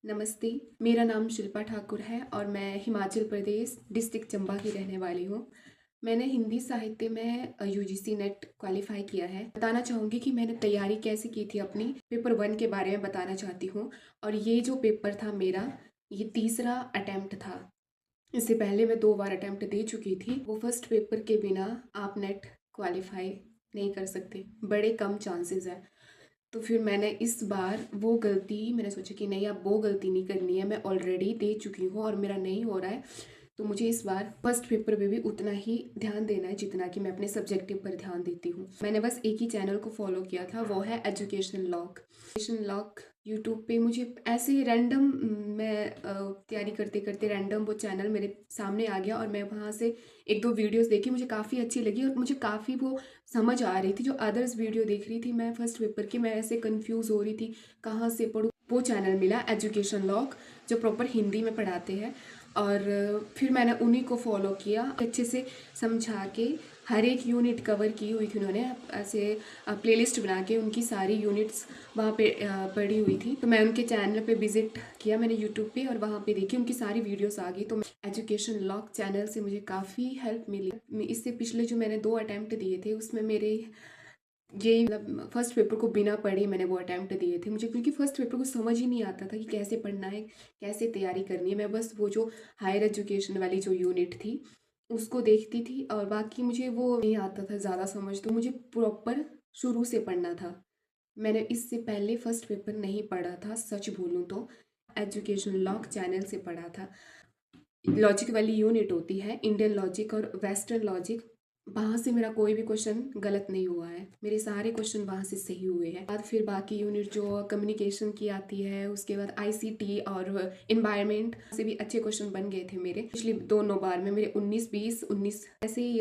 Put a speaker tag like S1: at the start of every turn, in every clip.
S1: नमस्ते, मेरा नाम शिल्पा ठाकुर है और मैं हिमाचल प्रदेश डिस्ट्रिक्ट चंबा की रहने वाली हूँ। मैंने हिंदी साहित्य में यूजीसी नेट क्वालिफाई किया है। बताना चाहूँगी कि मैंने तैयारी कैसे की थी अपनी पेपर 1 के बारे में बताना चाहती हूँ। और ये जो पेपर था मेरा, ये तीसरा अटेम्प्ट था। इससे पहले मैं 2 बार अटेम्प्ट दे चुकी थी। वो फर्स्ट पेपर के बिना आप नेट क्वालिफाई नहीं कर सकते, बड़े कम चांसेस हैं। तो फिर मैंने इस बार वो गलती मैंने सोचा कि नहीं, अब वो गलती नहीं करनी है। मैं ऑलरेडी दे चुकी हूँ और मेरा नहीं हो रहा है, तो मुझे इस बार फर्स्ट पेपर पे भी उतना ही ध्यान देना है जितना कि मैं अपने सब्जेक्टिव पर ध्यान देती हूँ। मैंने बस एक ही चैनल को फॉलो किया था, वो है एजुकेशन लॉक यूट्यूब पे। मुझे ऐसे रैंडम मैं तैयारी करते करते रैंडम वो चैनल मेरे सामने आ गया और मैं वहाँ से एक दो वीडियोस देखी, मुझे काफ़ी अच्छी लगी और मुझे काफ़ी वो समझ आ रही थी। जो अदर्स वीडियो देख रही थी मैं फर्स्ट पेपर की, मैं ऐसे कंफ्यूज हो रही थी कहाँ से पढ़ूँ। वो चैनल मिला एजुकेशन लॉक, जो प्रॉपर हिंदी में पढ़ाते हैं। और फिर मैंने उन्हीं को फॉलो किया, अच्छे से समझा के हर एक यूनिट कवर की हुई थी उन्होंने। ऐसे प्लेलिस्ट बना के उनकी सारी यूनिट्स वहाँ पे पड़ी हुई थी। तो मैं उनके चैनल पे विजिट किया मैंने यूट्यूब पे और वहाँ पे देखी, उनकी सारी वीडियोस आ गई। तो एजुकेशन लॉक चैनल से मुझे काफ़ी हेल्प मिली। इससे पिछले जो मैंने 2 अटैम्प्ट दिए थे उसमें मेरे ये मतलब फर्स्ट पेपर को बिना पढ़े मैंने वो अटैम्प्ट दिए थे। मुझे क्योंकि फर्स्ट पेपर को समझ ही नहीं आता था कि कैसे पढ़ना है, कैसे तैयारी करनी है। मैं बस वो जो हायर एजुकेशन वाली जो यूनिट थी उसको देखती थी और बाकी मुझे वो नहीं आता था ज़्यादा समझ। तो मुझे प्रॉपर शुरू से पढ़ना था। मैंने इससे पहले फर्स्ट पेपर नहीं पढ़ा था, सच बोलूँ तो एजुकेशन लॉक चैनल से पढ़ा था। लॉजिक वाली यूनिट होती है, इंडियन लॉजिक और वेस्टर्न लॉजिक। वहाँ से मेरा कोई भी क्वेश्चन गलत नहीं हुआ है, मेरे सारे क्वेश्चन वहाँ से सही हुए हैं। बाद फिर बाकी यूनिट जो कम्युनिकेशन की आती है, उसके बाद आईसीटी और इन्वायरमेंट से भी अच्छे क्वेश्चन बन गए थे मेरे। पिछली दोनों बार में मेरे 19, 20, 19 ऐसे ही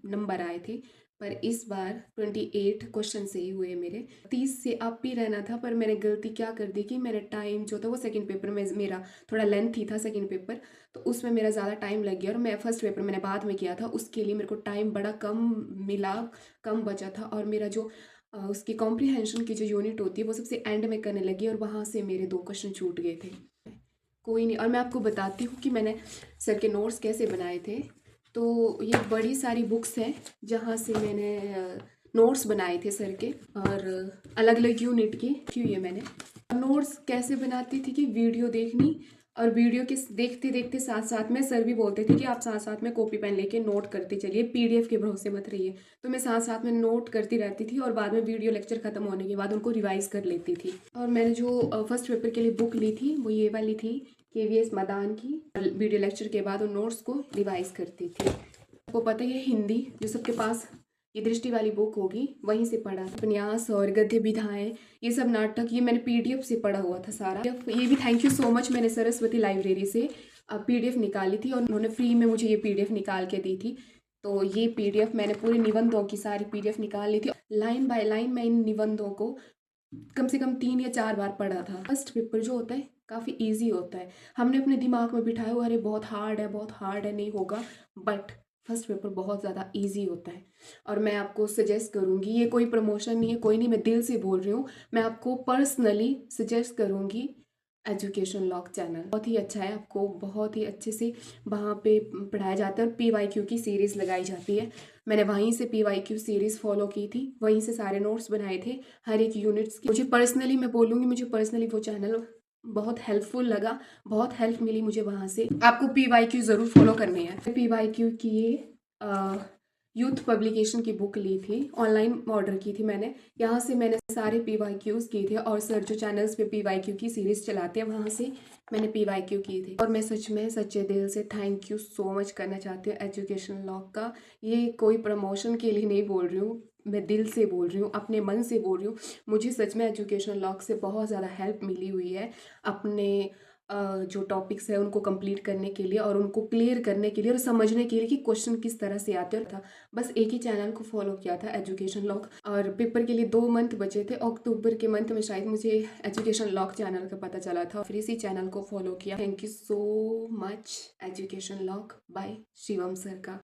S1: नंबर आए थे, पर इस बार 28 क्वेश्चन सही हुए मेरे। 30 से अप ही रहना था, पर मैंने गलती क्या कर दी कि मैंने टाइम जो था वो सेकंड पेपर में मेरा थोड़ा लेंथी था सेकंड पेपर, तो उसमें मेरा ज़्यादा टाइम लग गया। और मैं फर्स्ट पेपर मैंने बाद में किया था, उसके लिए मेरे को टाइम बड़ा कम मिला, कम बचा था। और मेरा जो उसकी कॉम्प्रिहेंशन की जो यूनिट होती है वो सबसे एंड में करने लगी और वहाँ से मेरे 2 क्वेश्चन छूट गए थे। कोई नहीं, और मैं आपको बताती हूँ कि मैंने सर के नोट्स कैसे बनाए थे। तो ये बड़ी सारी बुक्स हैं जहाँ से मैंने नोट्स बनाए थे सर के, और अलग अलग यूनिट की हुई है मैंने। नोट्स कैसे बनाती थी कि वीडियो देखनी, और वीडियो के देखते देखते साथ साथ में सर भी बोलते थे कि आप साथ साथ में कॉपी पेन लेके नोट करते चलिए, पीडीएफ के भरोसे मत रहिए। तो मैं साथ साथ में नोट करती रहती थी और बाद में वीडियो लेक्चर खत्म होने के बाद उनको रिवाइज कर लेती थी। और मैंने जो फर्स्ट पेपर के लिए बुक ली थी वो ये वाली थी, केवीएस मदान की। वीडियो लेक्चर के बाद उन नोट्स को रिवाइज करती थी। आपको पता ही है हिंदी जो सबके पास ये दृष्टि वाली बुक होगी वहीं से पढ़ा। उपन्यास और गद्य विधाएं, ये सब नाटक, ये मैंने पीडीएफ से पढ़ा हुआ था सारा। ये भी थैंक यू सो मच, मैंने सरस्वती लाइब्रेरी से पीडीएफ निकाली थी और उन्होंने फ्री में मुझे ये पीडीएफ निकाल के दी थी। तो ये पीडीएफ मैंने पूरे निबंधों की सारी पीडीएफ निकाल ली थी। लाइन बाय लाइन मैं इन निबंधों को कम से कम 3 या 4 बार पढ़ा था। फर्स्ट पेपर जो होता है काफ़ी इजी होता है। हमने अपने दिमाग में बिठाया हुआ अरे बहुत हार्ड है, बहुत हार्ड है, नहीं होगा, बट फर्स्ट पेपर बहुत ज़्यादा इजी होता है। और मैं आपको सजेस्ट करूँगी, ये कोई प्रमोशन नहीं है, कोई नहीं, मैं दिल से बोल रही हूँ, मैं आपको पर्सनली सजेस्ट करूँगी एजुकेशन लॉक चैनल। बहुत ही अच्छा है, आपको बहुत ही अच्छे से वहाँ पे पढ़ाया जाता है और पीवाईक्यू की सीरीज़ लगाई जाती है। मैंने वहीं से पीवाईक्यू सीरीज़ फॉलो की थी, वहीं से सारे नोट्स बनाए थे हर एक यूनिट्स की। मुझे पर्सनली, मैं बोलूँगी, मुझे पर्सनली वो चैनल बहुत हेल्पफुल लगा, बहुत हेल्प मिली मुझे वहाँ से। आपको पीवाईक्यू ज़रूर फॉलो करनी है। पीवाईक्यू की ये यूथ पब्लिकेशन की बुक ली थी, ऑनलाइन ऑर्डर की थी मैंने। यहाँ से मैंने सारे पीवाईक्यूज़ किए थे और सर जो चैनल्स पे पीवाईक्यू की सीरीज़ चलाते हैं वहाँ से मैंने पीवाईक्यू किए थे। और मैं सच में सच्चे दिल से थैंक यू सो मच करना चाहती हूँ एजुकेशन लॉक का। ये कोई प्रमोशन के लिए नहीं बोल रही हूँ, मैं दिल से बोल रही हूँ, अपने मन से बोल रही हूँ। मुझे सच में एजुकेशन लॉक से बहुत ज़्यादा हेल्प मिली हुई है अपने जो टॉपिक्स है उनको कंप्लीट करने के लिए और उनको क्लियर करने के लिए और समझने के लिए कि क्वेश्चन किस तरह से आते था। बस एक ही चैनल को फॉलो किया था, एजुकेशन लॉक। और पेपर के लिए 2 मंथ बचे थे, अक्टूबर के मंथ में शायद मुझे एजुकेशन लॉक चैनल का पता चला था, फिर इसी चैनल को फॉलो किया। Thank you so much education lock bye Shivam sir का।